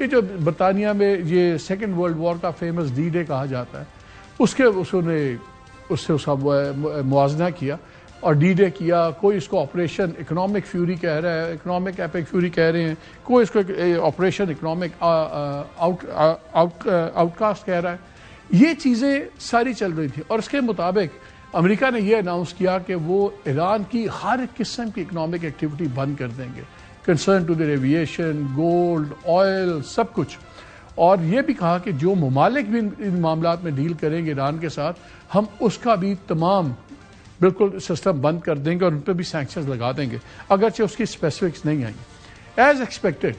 یہ جو برطانیہ میں یہ سیکنڈ ورلڈ وار کا فیمس ڈی ڈے کہا جاتا ہے، اس نے اس سے اس کا موازنہ کیا اور ڈی ڈے کیا. کوئی اس کو آپریشن اکنامک فیوری کہہ رہا ہے، اکنامک ایپک فیوری کہہ رہے ہیں، کوئی اس کو آپریشن اکنامک آؤٹ کاسٹ کہہ رہا ہے. یہ چیزیں ساری چل رہی تھیں اور اس کے مطابق امریکہ نے یہ اناؤنس کیا کہ وہ ایران کی ہر قسم کی اکنامک ایکٹیویٹی بند کر دیں گے، concern to the aviation, gold, oil, سب کچھ. اور یہ بھی کہا کہ جو ممالک بھی ان معاملات میں ڈیل کریں گے ایران کے ساتھ، ہم اس کا بھی تمام بالکل سسٹم بند کر دیں گے اور ان پہ بھی سینکشنز لگا دیں گے، اگرچہ اس کی اسپیسیفکس نہیں آئیں. ایز ایکسپیکٹڈ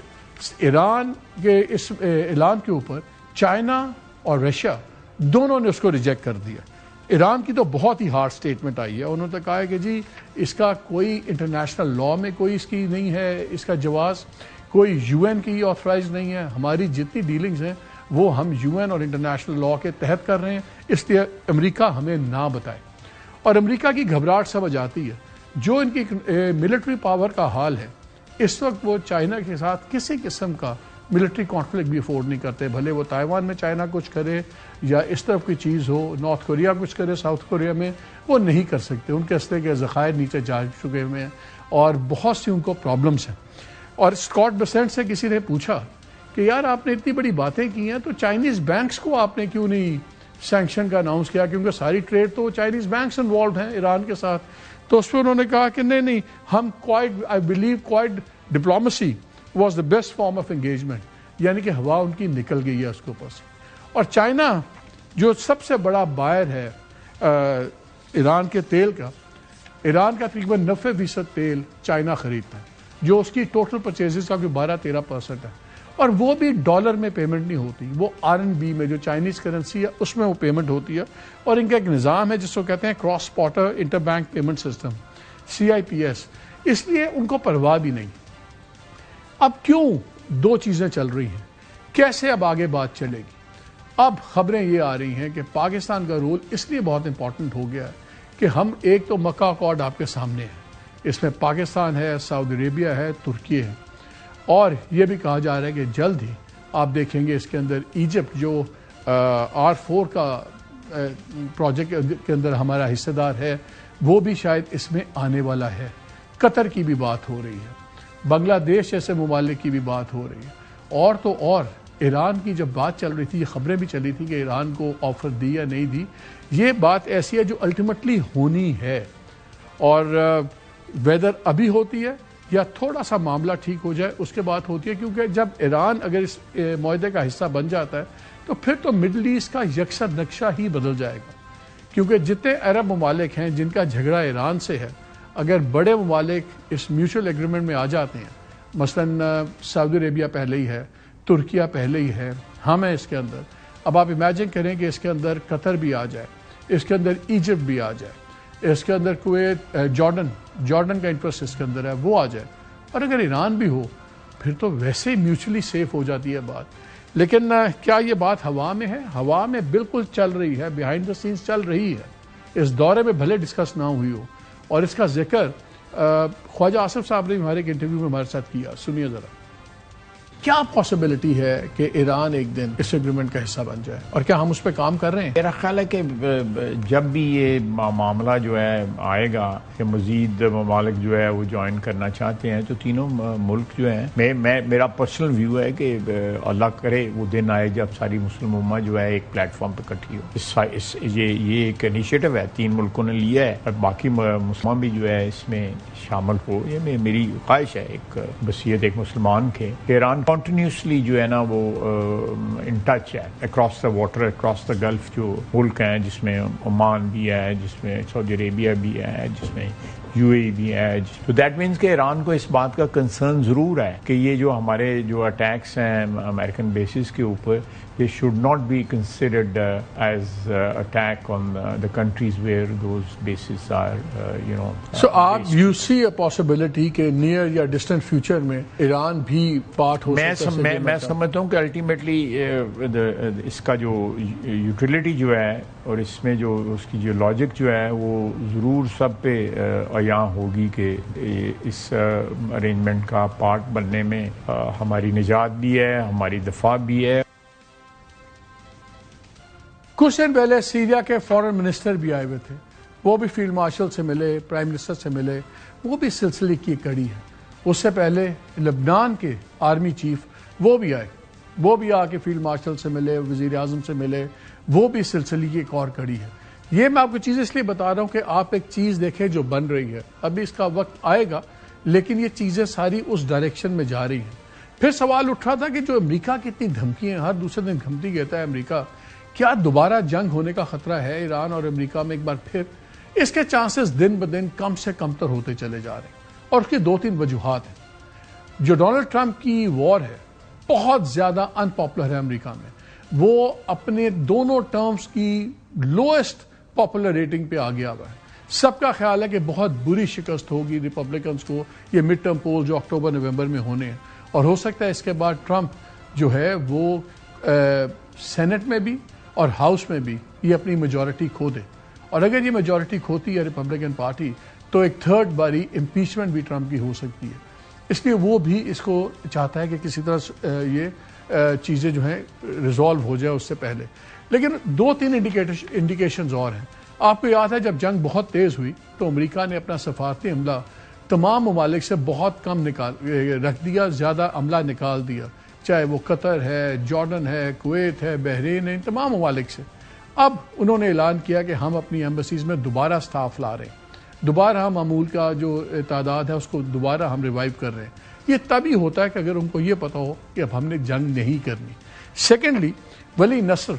ایران کے اس اعلان کے اوپر چائنا اور رشیا دونوں نے اس کو ریجیکٹ کر دیا. ایران کی تو بہت ہی ہارڈ سٹیٹمنٹ آئی ہے، انہوں نے کہا ہے کہ جی اس کا کوئی انٹرنیشنل لا میں کوئی اس کی نہیں ہے، اس کا جواز کوئی یو این کی آتھرائز نہیں ہے. ہماری جتنی ڈیلنگز ہیں وہ ہم یو این اور انٹرنیشنل لا کے تحت کر رہے ہیں، اس لیے امریکہ ہمیں نہ بتائے. اور امریکہ کی گھبراہٹ سمجھ آتی ہے، جو ان کی ملٹری پاور کا حال ہے اس وقت، وہ چائنا کے ساتھ کسی قسم کا ملٹری کانفلکٹ بھی افورڈ نہیں کرتے، بھلے وہ تائیوان میں چائنا کچھ کرے یا اس طرف کوئی چیز ہو، نارتھ کوریا کچھ کرے ساؤتھ کوریا میں، وہ نہیں کر سکتے. ان کے اسلحے کے ذخائر نیچے جا چکے ہوئے ہیں اور بہت سی ان کو پرابلمس ہیں. اور اسکاٹ بیسنٹ سے کسی نے پوچھا کہ یار آپ نے اتنی بڑی باتیں کی ہیں تو چائنیز بینکس کو آپ نے کیوں نہیں سینکشن کا اناؤنس کیا، کیونکہ ساری ٹریڈ تو چائنیز بینکس انوالوڈ ہیں ایران کے ساتھ. تو اس پہ انہوں نے کہا کہ نہیں ہم I believe quite diplomacy was the best form of engagement, یعنی کہ ہوا ان کی نکل گئی ہے اس کے اوپر سے. اور چائنا جو سب سے بڑا بائر ہے ایران کے تیل کا، ایران کا تقریباً 90% تیل چائنا خریدتا ہے، جو اس کی ٹوٹل پرچیزز کا 12-13% ہے. اور وہ بھی ڈالر میں پیمنٹ نہیں ہوتی، وہ RMB میں جو چائنیز کرنسی ہے اس میں وہ پیمنٹ ہوتی ہے. اور ان کا ایک نظام ہے جس کو کہتے ہیں cross border interbank payment system, CIPS. اس لیے ان کو پرواہ بھی نہیں. اب کیوں دو چیزیں چل رہی ہیں، کیسے اب آگے بات چلے گی؟ اب خبریں یہ آ رہی ہیں کہ پاکستان کا رول اس لیے بہت امپورٹنٹ ہو گیا ہے کہ ہم ایک تو مکہ اکارڈ آپ کے سامنے ہے، اس میں پاکستان ہے، سعودی عربیہ ہے، ترکی ہے. اور یہ بھی کہا جا رہا ہے کہ جلد ہی آپ دیکھیں گے اس کے اندر ایجپٹ جو R4 کا پروجیکٹ کے اندر ہمارا حصہ دار ہے، وہ بھی شاید اس میں آنے والا ہے. قطر کی بھی بات ہو رہی ہے، بنگلہ دیش جیسے ممالک کی بھی بات ہو رہی ہے. اور تو اور ایران کی جب بات چل رہی تھی، یہ خبریں بھی چلی تھی کہ ایران کو آفر دی یا نہیں دی. یہ بات ایسی ہے جو الٹیمیٹلی ہونی ہے، اور ویدر ابھی ہوتی ہے یا تھوڑا سا معاملہ ٹھیک ہو جائے اس کے بعد ہوتی ہے. کیونکہ جب ایران اگر اس معاہدے کا حصہ بن جاتا ہے تو پھر تو مڈل ایسٹ کا یکسر نقشہ ہی بدل جائے گا. کیونکہ جتنے عرب ممالک ہیں جن کا جھگڑا ایران سے ہے، اگر بڑے ممالک اس میوچل ایگریمنٹ میں آ جاتے ہیں، مثلا سعودی عربیہ پہلے ہی ہے، ترکیہ پہلے ہی ہے، ہم ہیں اس کے اندر. اب آپ امیجن کریں کہ اس کے اندر قطر بھی آ جائے، اس کے اندر ایجپٹ بھی آ جائے، اس کے اندر کویت، جارڈن کا انٹرسٹ اس کے اندر ہے، وہ آ جائے، اور اگر ایران بھی ہو پھر تو ویسے ہی میوچلی سیف ہو جاتی ہے بات. لیکن کیا یہ بات ہوا میں ہے؟ ہوا میں بالکل چل رہی ہے، بیہائنڈ دا سینس چل رہی ہے. اس دورے میں بھلے ڈسکس نہ ہوئی ہو، اور اس کا ذکر خواجہ آصف صاحب نے ہمارے ایک انٹرویو میں ہمارے ساتھ کیا. سنیے ذرا، کیا پاسبلٹی ہے کہ ایران ایک دن اس ایگریمنٹ کا حصہ بن جائے، اور کیا ہم اس پہ کام کر رہے ہیں؟ میرا خیال ہے کہ جب بھی یہ معاملہ جو ہے آئے گا کہ مزید ممالک جو ہے وہ جوائن کرنا چاہتے ہیں، تو تینوں ملک جو ہیں، میرا پرسنل ویو ہے کہ اللہ کرے وہ دن آئے جب ساری مسلم امہ جو ہے ایک پلیٹ فارم پہ اکٹھی ہو. یہ ایک انیشیٹو ہے، 3 ملکوں نے لیا ہے، اور باقی مسلمان بھی جو ہے اس میں شامل ہو. یہ میری خواہش ہے، ایک بصیرت ایک مسلمان کے. ایران کنٹینیوسلی جو ہے نا وہ ان ٹچ ہے across the water, across the golf جو ملک ہیں، جس میں عمان بھی ہے، جس میں سعودی عربیہ بھی ہے، جس میں UAE بھی ہے. تو دیٹ مینس کہ ایران کو اس بات کا کنسرن ضرور ہے کہ یہ جو ہمارے جو اٹیکس ہیں امریکن بیسز کے اوپر، they should not be considered as attack on the countries where those bases are, So you see a possibility کہ near یا distant future میں ایران بھی پارٹ ہو سکتا ہے؟ میں سمجھتا ہوں کہ الٹیمیٹلی اس کا جو یوٹیلیٹی جو ہے اور اس میں جو اس کی جو لاجک جو ہے وہ ضرور سب پہ یہاں ہوگی کہ اس ارینجمنٹ کا پارٹ بننے میں ہماری نجات بھی ہے، ہماری دفاع بھی ہے. کچھ دن پہلے سیریا کے فورن منسٹر بھی آئے ہوئے تھے، وہ بھی فیلڈ مارشل سے ملے، پرائم منسٹر سے ملے، وہ بھی سلسلے کی کڑی ہے. اس سے پہلے لبنان کے آرمی چیف وہ بھی آئے، وہ بھی آ کے فیلڈ مارشل سے ملے، وزیر اعظم سے ملے، وہ بھی سلسلے کی ایک اور کڑی ہے. یہ میں آپ کو چیز اس لیے بتا رہا ہوں کہ آپ ایک چیز دیکھیں جو بن رہی ہے، ابھی اس کا وقت آئے گا لیکن یہ چیزیں ساری اس ڈائریکشن میں جا رہی ہیں. پھر سوال اٹھ رہا تھا کہ جو امریکہ کی اتنی دھمکیاں ہر دوسرے دن دھمکی دیتا ہے امریکہ، کیا دوبارہ جنگ ہونے کا خطرہ ہے ایران اور امریکہ میں ایک بار پھر؟ اس کے چانسز دن بدن کم سے کم تر ہوتے چلے جا رہے ہیں اور اس کی 2-3 وجوہات ہیں. جو ڈونلڈ ٹرمپ کی وار ہے بہت زیادہ ان پاپولر ہے امریکہ میں. وہ اپنے دونوں ٹرمز کی لوئسٹ پاپولر ریٹنگ پہ آ گیا ہوا ہے. سب کا خیال ہے کہ بہت بری شکست ہوگی ریپبلکنز کو یہ مڈ ٹرم پول جو اکتوبر نومبر میں ہونے ہیں، اور ہو سکتا ہے اس کے بعد ٹرمپ جو ہے وہ سینٹ میں بھی اور ہاؤس میں بھی یہ اپنی میجورٹی کھو دے. اور اگر یہ میجورٹی کھوتی ہے ریپبلکن پارٹی تو ایک تھرڈ باری امپیچمنٹ بھی ٹرمپ کی ہو سکتی ہے. اس لیے وہ بھی اس کو چاہتا ہے کہ کسی طرح یہ چیزیں جو ہیں ریزالو ہو جائے اس سے پہلے. لیکن 2-3 انڈیکیشنز اور ہیں. آپ کو یاد ہے جب جنگ بہت تیز ہوئی تو امریکہ نے اپنا سفارتی عملہ تمام ممالک سے بہت کم رکھ دیا، زیادہ عملہ نکال دیا، چاہے وہ قطر ہے، جارڈن ہے، کویت ہے، بحرین ہے، ان تمام ممالک سے. اب انہوں نے اعلان کیا کہ ہم اپنی ایمبیسیز میں دوبارہ سٹاف لا رہے ہیں، دوبارہ ہم معمول کا جو تعداد ہے اس کو دوبارہ ہم ریوائیو کر رہے ہیں. یہ تب ہی ہوتا ہے کہ اگر ان کو یہ پتا ہو کہ اب ہم نے جنگ نہیں کرنی. سیکنڈلی، ولی نصر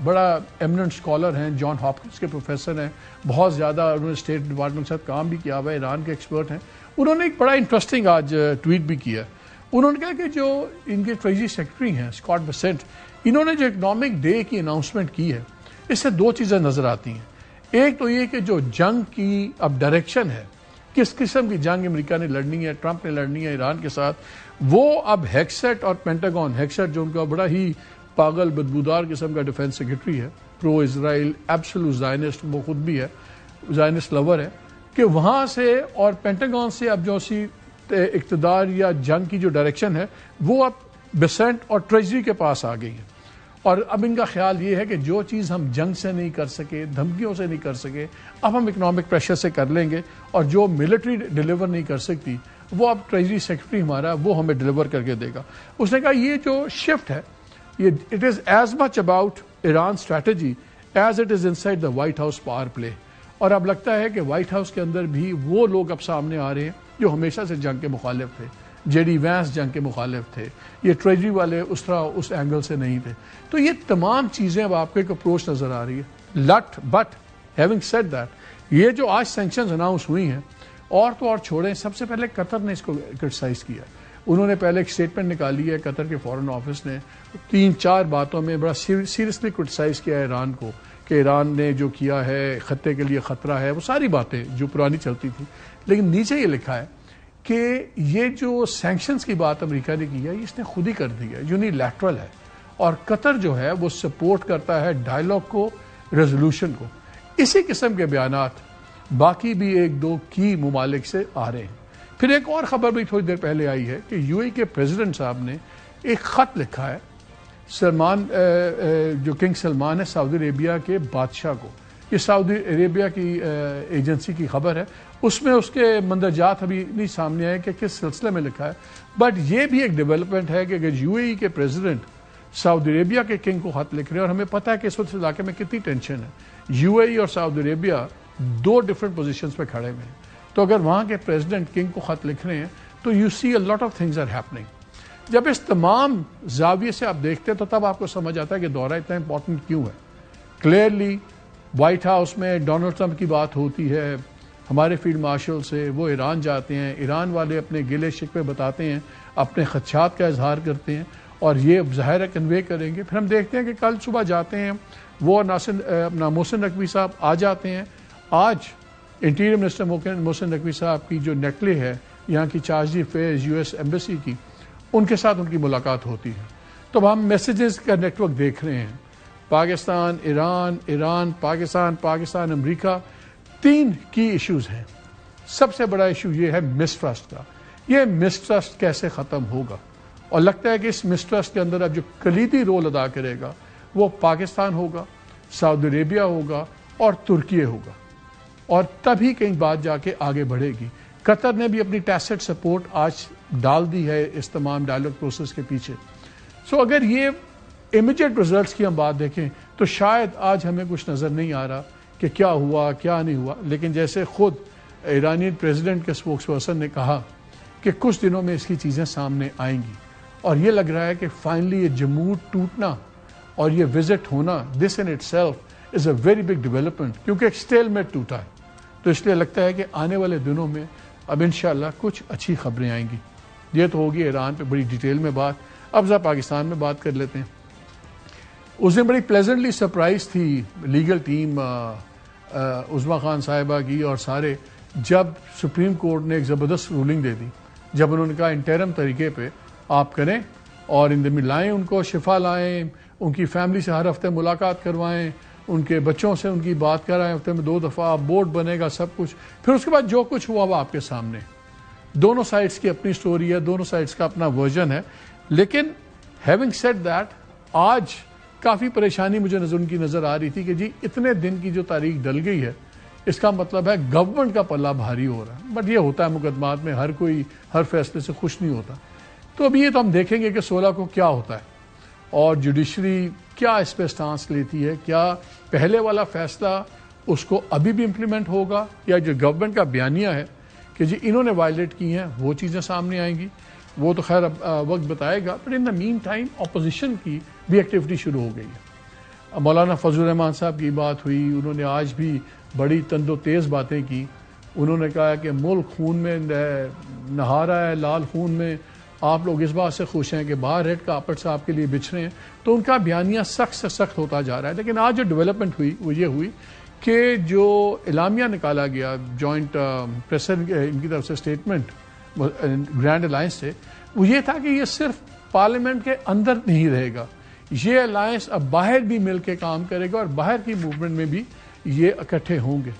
بڑا ایمننٹ اسکالر ہیں، جان ہاپکنس کے پروفیسر ہیں، بہت زیادہ انہوں نے اسٹیٹ ڈپارٹمنٹ کے ساتھ کام بھی کیا ہوا ہے، ایران کے ایکسپرٹ ہیں. انہوں نے ایک بڑا انٹرسٹنگ آج ٹویٹ بھی کیا. انہوں نے کہا کہ جو ان کے ٹریجری سیکرٹری ہیں اسکاٹ بیسنٹ، انہوں نے جو اکنامک ڈے کی اناؤنسمنٹ کی ہے اس سے 2 چیزیں نظر آتی ہیں. ایک تو یہ کہ جو جنگ کی اب ڈائریکشن ہے، کس قسم کی جنگ امریکہ نے لڑنی ہے، ٹرمپ نے لڑنی ہے ایران کے ساتھ، وہ اب ہیکسٹ اور پینٹاگون، ہیکسٹ جو ان کا بڑا ہی پاگل بدبودار قسم کا ڈیفنس سیکرٹری ہے، پرو اسرائیل ایبسولوٹ زائنسٹ، وہ خود بھی ہے زائنسٹ لور ہے، کہ وہاں سے اور پینٹاگون سے اب جو سی اقتدار یا جنگ کی جو ڈائریکشن ہے وہ اب بیسنٹ اور ٹریجری کے پاس آ گئی ہے. اور اب ان کا خیال یہ ہے کہ جو چیز ہم جنگ سے نہیں کر سکے، دھمکیوں سے نہیں کر سکے، اب ہم اکنامک پریشر سے کر لیں گے، اور جو ملٹری ڈیلیور نہیں کر سکتی وہ اب ٹریجری سیکرٹری ہمارا وہ ہمیں ڈیلیور کر کے دے گا. اس نے کہا یہ جو شفٹ ہے یہ it is as much about Iran strategy as it is in side the white house power play. اور اب لگتا ہے کہ وائٹ ہاؤس کے اندر بھی وہ لوگ اب سامنے آ رہے ہیں جو ہمیشہ سے جنگ کے مخالف تھے. جے ڈی وینس جنگ کے مخالف تھے، یہ ٹریجری والے اس طرح اس اینگل سے نہیں تھے. تو یہ تمام چیزیں اب آپ کو ایک اپروچ نظر آ رہی ہے. بٹ ہیونگ سیڈ دیٹ، یہ جو آج سینکشنز اناؤنس ہوئی ہیں اور تو اور چھوڑیں، سب سے پہلے قطر نے اس کو کرٹیسائز کیا. انہوں نے پہلے ایک اسٹیٹمنٹ نکالی ہے قطر کے فورن آفس نے، 3-4 باتوں میں بڑا سیریسلی کرٹیسائز کیا ہے ایران کو کہ ایران نے جو کیا ہے خطے کے لیے خطرہ ہے، وہ ساری باتیں جو پرانی چلتی تھی. لیکن نیچے یہ لکھا ہے کہ یہ جو سینکشنز کی بات امریکہ نے کی ہے اس نے خود ہی کر دی ہے، یونیلیٹرل ہے، اور قطر جو ہے وہ سپورٹ کرتا ہے ڈائلاگ کو، ریزولوشن کو. اسی قسم کے بیانات باقی بھی 1-2 کی ممالک سے آ رہے ہیں. پھر ایک اور خبر بھی تھوڑی دیر پہلے آئی ہے کہ یو اے کے پریزیڈنٹ صاحب نے ایک خط لکھا ہے سلمان، جو کنگ سلمان ہے سعودی عربیہ کے بادشاہ کو. یہ سعودی عربیہ کی ایجنسی کی خبر ہے، اس میں اس کے مندرجات ابھی نہیں سامنے آئے کہ کس سلسلے میں لکھا ہے. بٹ یہ بھی ایک ڈیولپمنٹ ہے کہ اگر یو اے ای کے پریزیڈنٹ سعودی عربیہ کے کنگ کو خط لکھ رہے ہیں، اور ہمیں پتہ ہے کہ اس وقت علاقے میں کتنی ٹینشن ہے، یو اے ای اور سعودی عربیہ 2 ڈفرنٹ پوزیشنز پہ کھڑے ہوئے ہیں. تو اگر وہاں کے پریزیڈنٹ کنگ کو خط لکھ رہے ہیں تو you see a lot of things are happening. جب اس تمام زاویے سے آپ دیکھتے ہیں تو تب آپ کو سمجھ آتا ہے کہ دورہ اتنا امپورٹنٹ کیوں ہے. کلیئرلی وائٹ ہاؤس میں ڈونلڈ ٹرمپ کی بات ہوتی ہے، ہمارے فیلڈ مارشل سے وہ ایران جاتے ہیں، ایران والے اپنے گلے شکوے بتاتے ہیں، اپنے خدشات کا اظہار کرتے ہیں، اور یہ ظاہر ہے کنوے کریں گے. پھر ہم دیکھتے ہیں کہ کل صبح جاتے ہیں وہ اپنا محسن نقوی صاحب آ جاتے ہیں. آج انٹیریئر منسٹر محسن نقوی صاحب کی جو نیکلے ہے یہاں کی چارج دی فیئرز یو ایس ایمبیسی کی، ان کے ساتھ ان کی ملاقات ہوتی ہے. تو ہم میسیجز کا نیٹ ورک دیکھ رہے ہیں، پاکستان، ایران، ایران، پاکستان، پاکستان، امریکہ. 3 کی ایشوز ہیں. سب سے بڑا ایشو یہ ہے مسٹرسٹ کا. یہ مسٹرسٹ کیسے ختم ہوگا؟ اور لگتا ہے کہ اس مسٹرسٹ کے اندر اب جو کلیدی رول ادا کرے گا وہ پاکستان ہوگا, سعودی عربیہ ہوگا اور ترکیہ ہوگا, اور تبھی کہیں بات جا کے آگے بڑھے گی. قطر نے بھی اپنی ٹیسٹ سپورٹ آج ڈال دی ہے اس تمام ڈائیلاگ پروسیس کے پیچھے. سو اگر یہ امیجیٹ ریزلٹس کی ہم بات دیکھیں تو شاید آج ہمیں کچھ نظر نہیں آ رہا کہ کیا ہوا کیا نہیں ہوا, لیکن جیسے خود ایرانین پریزیڈنٹ کے اسپوکس پرسن نے کہا کہ کچھ دنوں میں اس کی چیزیں سامنے آئیں گی, اور یہ لگ رہا ہے کہ فائنلی یہ جمود ٹوٹنا اور یہ وزٹ ہونا, this in itself is a very big development, کیونکہ ایک اسٹیل میٹ ٹوٹا ہے. تو اس لیے لگتا ہے کہ آنے والے دنوں میں اب انشاءاللہ کچھ اچھی خبریں آئیں گی. یہ تو ہوگی ایران پہ بڑی ڈیٹیل میں بات. اب ذرا پاکستان میں بات کر لیتے ہیں. اس دن بڑی پلیزنٹلی سرپرائز تھی لیگل ٹیم عظمیٰ خان صاحبہ کی اور سارے, جب سپریم کورٹ نے ایک زبردست رولنگ دے دی, جب انہوں نے کہا انٹرم طریقے پہ آپ کریں اور ان میں لائیں, ان کو شفا لائیں, ان کی فیملی سے ہر ہفتے ملاقات کروائیں, ان کے بچوں سے ان کی بات کرائیں ہفتے میں 2 دفعہ, بورڈ بنے گا, سب کچھ. پھر اس کے بعد جو کچھ ہوا وہ آپ کے سامنے. دونوں سائڈس کی اپنی سٹوری ہے, دونوں سائڈس کا اپنا ورژن ہے. لیکن ہیونگ سیڈ دیٹ, آج کافی پریشانی مجھے ان کی نظر آ رہی تھی کہ جی اتنے دن کی جو تاریخ ڈل گئی ہے اس کا مطلب ہے گورنمنٹ کا پلہ بھاری ہو رہا ہے. بٹ یہ ہوتا ہے مقدمات میں, ہر کوئی ہر فیصلے سے خوش نہیں ہوتا. تو اب یہ تو ہم دیکھیں گے کہ 16 کو کیا ہوتا ہے اور جوڈیشری کیا اس پہ سٹانس لیتی ہے. کیا پہلے والا فیصلہ اس کو ابھی بھی امپلیمنٹ ہوگا, یا جو گورنمنٹ کا بیانیہ ہے کہ جی انہوں نے وائلیٹ کی ہیں وہ چیزیں سامنے آئیں گی. وہ تو خیر وقت بتائے گا. But in the meantime opposition کی بھی ایکٹیویٹی شروع ہو گئی ہے. مولانا فضل الرحمان صاحب کی بات ہوئی, انہوں نے آج بھی بڑی تند و تیز باتیں کی. انہوں نے کہا کہ ملک خون میں نہا رہا ہے, لال خون میں. آپ لوگ اس بات سے خوش ہیں کہ باہر ریڈ کارپٹ سے آپ کے لیے بچھ رہے ہیں. تو ان کا بیانیہ سخت سے سخت ہوتا جا رہا ہے. لیکن آج جو ڈیولپمنٹ ہوئی وہ یہ ہوئی کہ جو اعلامیہ نکالا گیا جوائنٹ پریس ان کی طرف سے اسٹیٹمنٹ گرینڈ الائنس سے, وہ یہ تھا کہ یہ صرف پارلیمنٹ کے اندر نہیں رہے گا, یہ الائنس اب باہر بھی مل کے کام کرے گا اور باہر کی موومنٹ میں بھی یہ اکٹھے ہوں گے.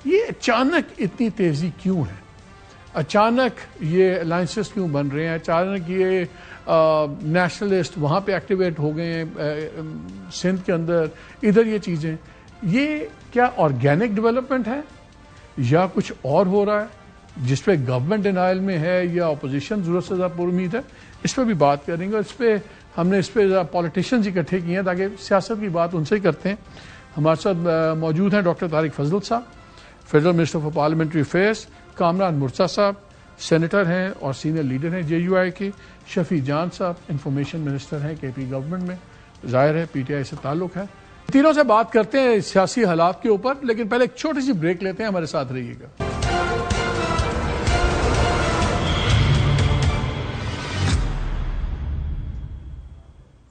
یہ اچانک اتنی تیزی کیوں ہے؟ اچانک یہ الائنسز کیوں بن رہے ہیں؟ اچانک یہ نیشنلسٹ وہاں پہ ایکٹیویٹ ہو گئے ہیں سندھ کے اندر, ادھر یہ چیزیں. یہ کیا آرگینک ڈیولپمنٹ ہے یا کچھ اور ہو رہا ہے جس پہ گورنمنٹ ڈینائل میں ہے یا اپوزیشن ضرورت سے زیادہ پر امید ہے؟ اس پہ بھی بات کریں گے. اور اس پہ ہم نے اس پہ پولیٹیشینز اکٹھے کیے ہیں تاکہ سیاست کی بات ان سے ہی کرتے ہیں. ہمارے ساتھ موجود ہیں ڈاکٹر طارق فضل صاحب, federal minister for parliamentary affairs, Kamran Mirza صاحب سینیٹر ہیں اور سینئر لیڈر ہیں JUI کے, شفیع جان صاحب انفارمیشن منسٹر ہیں KP گورنمنٹ میں, ظاہر ہے PTI سے تعلق ہے. تینوں سے بات کرتے ہیں سیاسی حالات کے اوپر, لیکن پہلے ایک چھوٹی سی بریک لیتے ہیں. ہمارے ساتھ رہیے گا.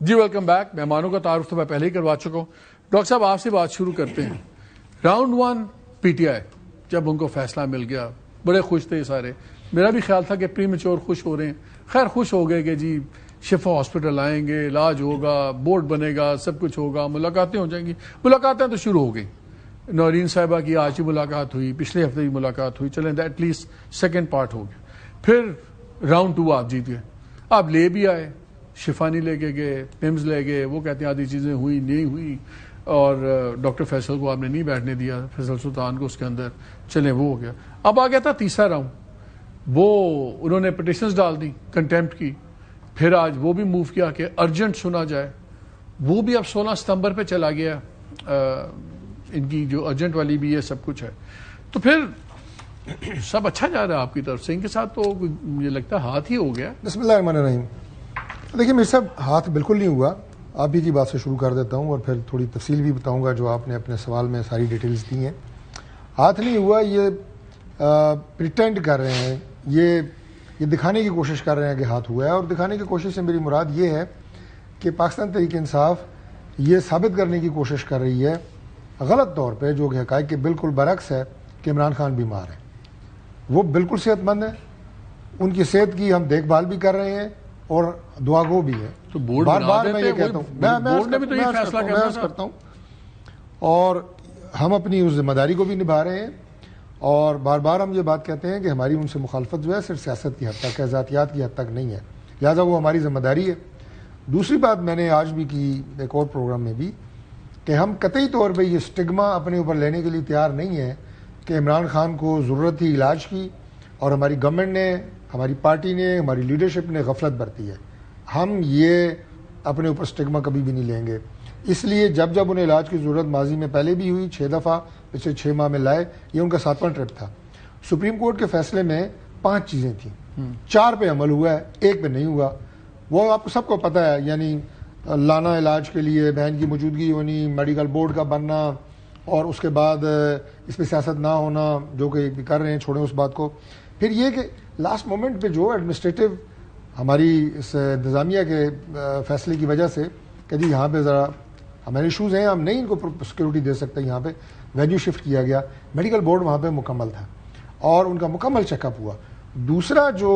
جی ویلکم بیک. مہمانوں کا تعارف تو میں پہلے ہی کروا چکا ہوں. ڈاکٹر صاحب آپ سے بات شروع کرتے ہیں. راؤنڈ 1 PTI جب ان کو فیصلہ مل گیا بڑے خوش تھے سارے. میرا بھی خیال تھا کہ پری میچور خوش ہو رہے ہیں. خیر خوش ہو گئے کہ جی شفا ہاسپٹل آئیں گے, علاج ہوگا, بورڈ بنے گا, سب کچھ ہوگا, ملاقاتیں ہو جائیں گی. ملاقاتیں تو شروع ہو گئی. نورین صاحبہ کی آج ہی ملاقات ہوئی, پچھلے ہفتے ہی ملاقات ہوئی, چلیں ایٹ لیسٹ سیکنڈ پارٹ ہو گیا. پھر راؤنڈ 2 آپ جیت گئے. آپ لے بھی آئے, شفا نہیں لے کے گئے, پمز لے گئے, وہ کہتے ہیں آدھی چیزیں ہوئی نہیں ہوئی, اور ڈاکٹر فیصل کو آپ نے نہیں بیٹھنے دیا, فیصل سلطان کو اس کے اندر. چلیں وہ ہو گیا. اب آ گیا تھا تیسرا راؤنڈ, وہ انہوں نے پٹیشنز ڈال دی کنٹیمپٹ کی. پھر آج وہ بھی موو کیا کہ ارجنٹ سنا جائے, وہ بھی اب 16 ستمبر پہ چلا گیا. ان کی جو ارجنٹ والی بھی ہے سب کچھ ہے. تو پھر سب اچھا جا رہا ہے آپ کی طرف سے. ان کے ساتھ تو مجھے لگتا ہے ہاتھ ہی ہو گیا. بسم اللہ الرحمن الرحیم. دیکھیے میرے صاحب ہاتھ بالکل نہیں ہوا. آپ ہی کی بات سے شروع کر دیتا ہوں اور پھر تھوڑی تفصیل بھی بتاؤں گا جو آپ نے اپنے سوال میں ساری ڈیٹیلز دی ہیں. ہاتھ نہیں ہوا, یہ پریٹینڈ کر رہے ہیں, یہ دکھانے کی کوشش کر رہے ہیں کہ ہاتھ ہوا ہے. اور دکھانے کی کوشش سے میری مراد یہ ہے کہ پاکستان تحریک انصاف یہ ثابت کرنے کی کوشش کر رہی ہے غلط طور پہ, جو کہ حقائق کے بالکل برعکس ہے, کہ عمران خان بیمار ہیں. وہ بالکل صحت مند ہیں, ان کی صحت کی ہم دیکھ بھال بھی کر رہے ہیں اور دعا گو بھی ہے. تو بورڈ بار بار میں یہ کہتا ہوں, میں کرتا ہوں, اور ہم اپنی اس ذمہ داری کو بھی نبھا رہے ہیں. اور بار بار ہم یہ بات کہتے ہیں کہ ہماری ان سے مخالفت جو ہے صرف سیاست کی حد تک ہے، ذاتیات کی حد تک نہیں ہے، لہٰذا وہ ہماری ذمہ داری ہے۔ دوسری بات میں نے آج بھی کی ایک اور پروگرام میں بھی کہ ہم قطعی طور پہ یہ سٹگما اپنے اوپر لینے کے لیے تیار نہیں ہے کہ عمران خان کو ضرورت تھی علاج کی اور ہماری گورنمنٹ نے، ہماری پارٹی نے، ہماری لیڈرشپ نے غفلت برتی ہے۔ ہم یہ اپنے اوپر سٹگما کبھی بھی نہیں لیں گے۔ اس لیے جب جب انہیں علاج کی ضرورت ماضی میں پہلے بھی ہوئی، 6 دفعہ پچھلے 6 ماہ میں لائے، یہ ان کا 7واں ٹرپ تھا۔ سپریم کورٹ کے فیصلے میں 5 چیزیں تھیں، 4 پہ عمل ہوا ہے، 1 پہ نہیں ہوا۔ وہ آپ کو سب کو پتہ ہے، یعنی لانا علاج کے لیے، بہن کی موجودگی ہونی، میڈیکل بورڈ کا بننا، اور اس کے بعد اس پہ سیاست نہ ہونا، جو کہ کر رہے ہیں، چھوڑیں اس بات کو۔ پھر یہ کہ لاسٹ مومنٹ پہ جو ایڈمنسٹریٹو ہماری اس انتظامیہ کے فیصلے کی وجہ سے کہ جی یہاں پہ ذرا ہمارے ایشوز ہیں، ہم نہیں ان کو سیکورٹی دے سکتے، یہاں پہ وینیو شفٹ کیا گیا، میڈیکل بورڈ وہاں پہ مکمل تھا اور ان کا مکمل چیک اپ ہوا۔ دوسرا جو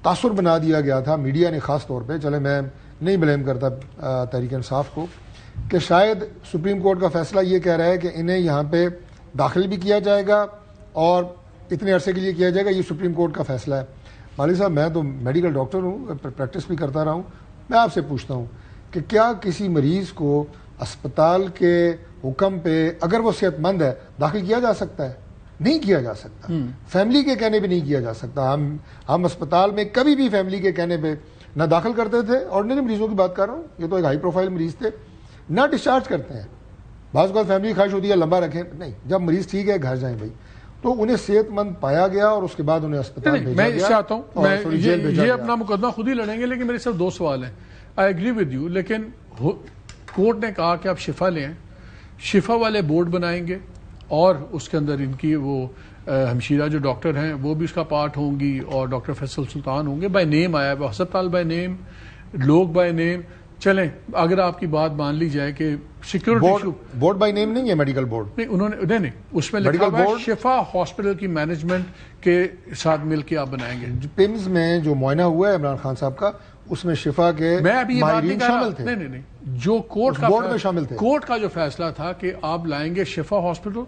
تاثر بنا دیا گیا تھا میڈیا نے خاص طور پہ، چلے میں نہیں بلیم کرتا تحریک انصاف کو، کہ شاید سپریم کورٹ کا فیصلہ یہ کہہ رہا ہے کہ انہیں یہاں پہ داخل بھی کیا جائے گا اور اتنے عرصے کے لیے کیا جائے گا، یہ سپریم کورٹ کا فیصلہ ہے۔ مالک صاحب میں تو میڈیکل ڈاکٹر ہوں، پریکٹس بھی کرتا رہا ہوں، میں آپ سے پوچھتا ہوں کہ کیا کسی مریض کو اسپتال کے حکم پہ اگر وہ صحت مند ہے داخل کیا جا سکتا ہے؟ نہیں کیا جا سکتا، فیملی کے کہنے پہ نہیں کیا جا سکتا۔ ہم اسپتال میں کبھی بھی فیملی کے کہنے پہ نہ داخل کرتے تھے، آرڈنری مریضوں کی بات کر رہا ہوں، یہ تو ایک ہائی پروفائل مریض تھے، نہ ڈسچارج کرتے ہیں۔ بعض اوقات فیملی خواہش ہوتی ہے لمبا رکھیں، نہیں، جب مریض ٹھیک ہے گھر جائیں بھائی۔ تو انہیں صحت مند پایا گیا اور اس کے بعد انہیں اسپتال بھیجا میں گیا۔ اس سے آتا ہوں، اور میں سوری جیل بھیجا یہ گیا۔ اپنا مقدمہ خود ہی لڑیں گے، لیکن میرے صرف 2 سوال ہیں۔ آئی ایگری ود یو، لیکن کورٹ نے کہا کہ آپ شفا لیں، شفا والے بورڈ بنائیں گے اور اس کے اندر ان کی وہ ہمشیرہ جو ڈاکٹر ہیں وہ بھی اس کا پارٹ ہوں گی، اور ڈاکٹر فیصل سلطان ہوں گے، بائی نیم آیا ہے، ہسپتال بائی نیم، لوگ بائی نیم۔ چلیں اگر آپ کی بات مان لی جائے کہ security issue, board by name نہیں ہے میڈیکل بورڈ، نہیں انہوں نے نہیں اس میں لکھا ہوا ہے شفا ہاسپٹل کی مینجمنٹ کے ساتھ مل کے آپ بنائیں گے۔ پیمز میں جو معائنہ ہوا ہے عمران خان صاحب کا، اس میں شفا کے میں ابھی یہ بات نہیں ماہرین کر رہا، شامل تھے، نہیں جو کورٹ کا بورڈ میں شامل تھے۔ کورٹ کا جو فیصلہ تھا کہ آپ لائیں گے شفا ہاسپٹل،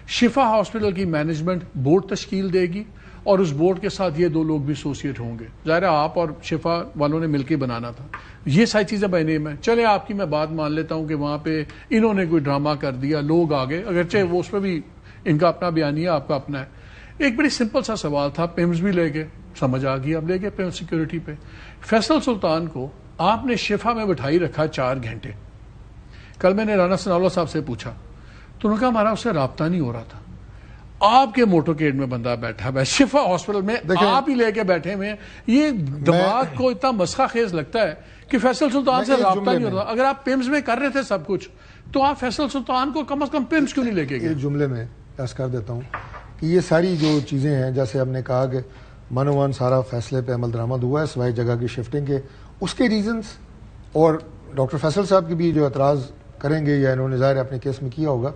شفا ہاسپٹل کی مینجمنٹ بورڈ تشکیل دے گی اور اس بورڈ کے ساتھ یہ 2 لوگ بھی ایسوسیٹ ہوں گے، ظاہر ہے آپ اور شفا والوں نے مل کے بنانا تھا۔ یہ ساری چیزیں بائی نیم ہے۔ چلے آپ کی میں بات مان لیتا ہوں کہ وہاں پہ انہوں نے کوئی ڈرامہ کر دیا، لوگ آگے، اگرچہ وہ اس پہ بھی ان کا اپنا بیانیہ، آپ کا اپنا ہے۔ ایک بڑی سمپل سا سوال تھا، پیمز بھی لے گئے، سمجھ آ گئی، اب لے گئے پیمز سیکورٹی پہ۔ فیصل سلطان کو آپ نے شفا میں بٹھائی رکھا 4 گھنٹے۔ کل میں نے رانا ثناءاللہ صاحب سے پوچھا تو انہوں نے کہا ہمارا اس سے رابطہ نہیں ہو رہا تھا۔ آپ کے موٹرکیڈ میں بندہ بیٹھا ہے، شفا ہاسپٹل میں آپ ہی لے کے بیٹھے ہوئے ہیں۔ یہ دماغ کو اتنا مسخہ خیز لگتا ہے کہ فیصل سلطان سے رابطہ نہیں ہوتا۔ اگر آپ پیمز میں کر رہے تھے سب کچھ تو آپ فیصل سلطان کو کم از کم پیمز کیوں نہیں لے کے گئے؟ ایک جملے میں عرض کر دیتا ہوں کہ یہ ساری جو چیزیں ہیں، جیسے ہم نے کہا کہ منوان سارا فیصلے پہ عمل درآمد ہوا ہے سوائے جگہ کی شفٹنگ کے، اس کے ریزنز اور ڈاکٹر فیصل صاحب کی بھی جو اعتراض کریں گے یا انہوں نے ظاہر اپنے کیس میں کیا ہوگا،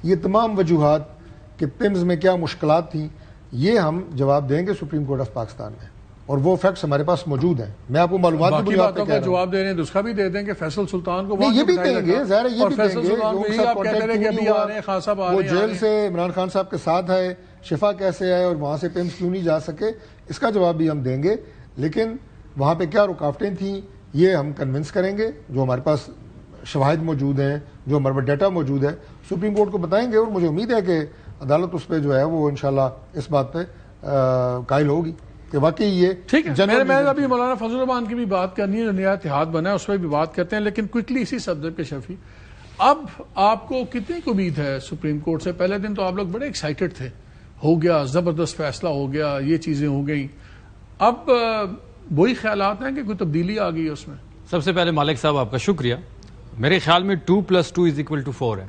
یہ تمام وجوہات کہ پیمز میں کیا مشکلات تھیں یہ ہم جواب دیں گے سپریم کورٹ آف پاکستان میں، اور وہ فیکٹس ہمارے پاس موجود ہیں۔ میں آپ کو معلومات کی باقی بنیاد پہ باتوں کہہ کا رہا ہوں، جواب دے رہے ہیں تو اس کا بھی دے دیں کہ فیصل سلطان کو نہیں یہ بھی دیں گے، ظاہر ہے یہ بھی دیں فیصل گے، سلطان کو یہی آپ کہتے رہے کہ ابھی آ رہے ہیں، خان صاحب آ رہے وہ ہیں، جیل سے عمران خان صاحب کے ساتھ آئے، شفا کیسے آئے اور وہاں سے پیمز کیوں نہیں جا سکے، اس کا جواب بھی ہم دیں گے۔ لیکن وہاں پہ کیا رکاوٹیں تھیں یہ ہم کنونس کریں گے، جو ہمارے پاس شواہد موجود ہیں، جو ہمارے پاس ڈیٹا موجود ہے، سپریم کورٹ کو بتائیں گے، اور مجھے امید ہے کہ عدالت اس پہ جو ہے وہ انشاءاللہ اس بات پہ قائل ہوگی کہ واقعی یہ ٹھیک ہے۔ میں ابھی مولانا فضل الرحمان کی بھی بات کرنی ہے جو نیا اتحاد بنا ہے، اس پہ بھی بات کرتے ہیں، لیکن کوئکلی اسی سبجیکٹ پہ شفیع، اب آپ کو کتنی امید ہے سپریم کورٹ سے؟ پہلے دن تو آپ لوگ بڑے ایکسائٹڈ تھے، ہو گیا زبردست فیصلہ ہو گیا، یہ چیزیں ہو گئیں، اب وہی خیالات ہیں کہ کوئی تبدیلی آ گئی ہے اس میں؟ سب سے پہلے مالک صاحب آپ کا شکریہ۔ میرے خیال میں 2+2=4 ہے۔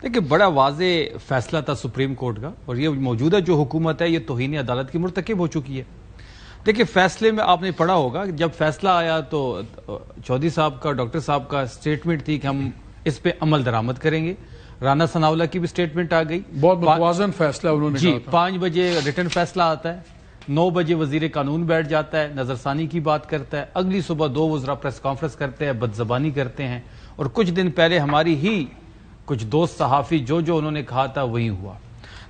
دیکھیں بڑا واضح فیصلہ تھا سپریم کورٹ کا، اور یہ موجودہ جو حکومت ہے یہ توہین عدالت کی مرتکب ہو چکی ہے۔ دیکھیں فیصلے میں آپ نے پڑھا ہوگا کہ جب فیصلہ آیا تو چودھری صاحب کا، ڈاکٹر صاحب کا سٹیٹمنٹ تھی کہ ہم اس پہ عمل درآمد کریں گے، رانا ثناءاللہ کی بھی سٹیٹمنٹ آ گئی، بہت متوازن فیصلہ انہوں نے جی، کہا تھا۔ 5 بجے ریٹن فیصلہ آتا ہے، 9 بجے وزیر قانون بیٹھ جاتا ہے، نظر ثانی کی بات کرتا ہے، اگلی صبح 2 وزراء پریس کانفرنس کرتے ہیں، بدزبانی کرتے ہیں، اور کچھ دن پہلے ہماری ہی کچھ دوست صحافی جو انہوں نے کہا تھا وہی ہوا۔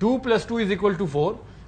2+2=4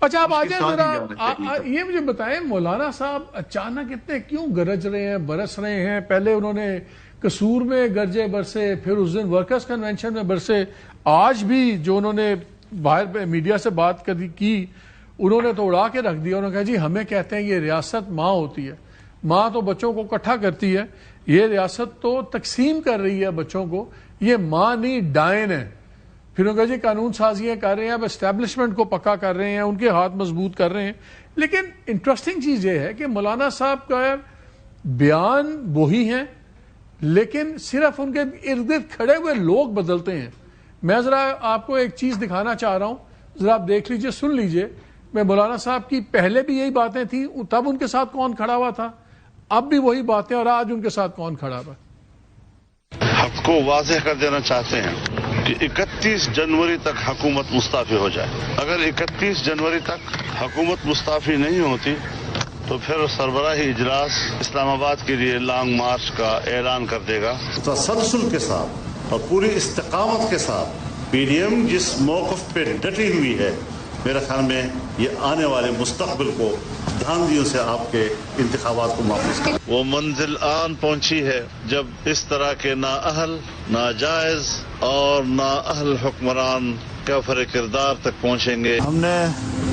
اچھا آپ آ اس کے جائیں ساتھ ہی ذرا جانا چاہیے یہ مجھے بتائیں مولانا صاحب اچانک اتنے کیوں گرج رہے ہیں برس رہے ہیں؟ پہلے انہوں نے قصور میں گرجے برسے، پھر اس دن ورکرز کنونشن میں برسے، آج بھی جو انہوں نے باہر میڈیا سے بات کی انہوں نے تو اڑا کے رکھ دیا. انہوں نے کہا جی ہمیں کہتے ہیں یہ ریاست ماں ہوتی ہے، ماں تو بچوں کو اکٹھا کرتی ہے، یہ ریاست تو تقسیم کر رہی ہے بچوں کو، یہ ماں نہیں ڈائن ہے. پھر انہوں نے کہا جی قانون سازیاں کر رہے ہیں، اب اسٹیبلشمنٹ کو پکا کر رہے ہیں، ان کے ہاتھ مضبوط کر رہے ہیں. لیکن انٹرسٹنگ چیز یہ ہے کہ مولانا صاحب کا بیان وہی ہیں لیکن صرف ان کے ارد گرد کھڑے ہوئے لوگ بدلتے ہیں. میں ذرا آپ کو ایک چیز دکھانا چاہ رہا ہوں، ذرا آپ دیکھ لیجئے، سن لیجئے. میں مولانا صاحب کی پہلے بھی یہی باتیں تھیں، تب ان کے ساتھ کون کھڑا ہوا تھا، اب بھی وہی باتیں، اور آج ان کے ساتھ کون کھڑا ہوا. حق کو واضح کر دینا چاہتے ہیں کہ 31 جنوری تک حکومت مستعفی ہو جائے. اگر 31 جنوری تک حکومت مستعفی نہیں ہوتی تو پھر سربراہی اجلاس اسلام آباد کے لیے لانگ مارچ کا اعلان کر دے گا. تسلسل کے ساتھ اور پوری استقامت کے ساتھ پی ڈی ایم جس موقف پہ ڈٹی ہوئی ہے، میرے خیال میں یہ آنے والے مستقبل کو دھاندلیوں سے آپ کے انتخابات کو محفوظ کرے. وہ منزل آن پہنچی ہے جب اس طرح کے نااہل، ناجائز اور نااہل حکمران کفر کردار تک پہنچیں گے. ہم نے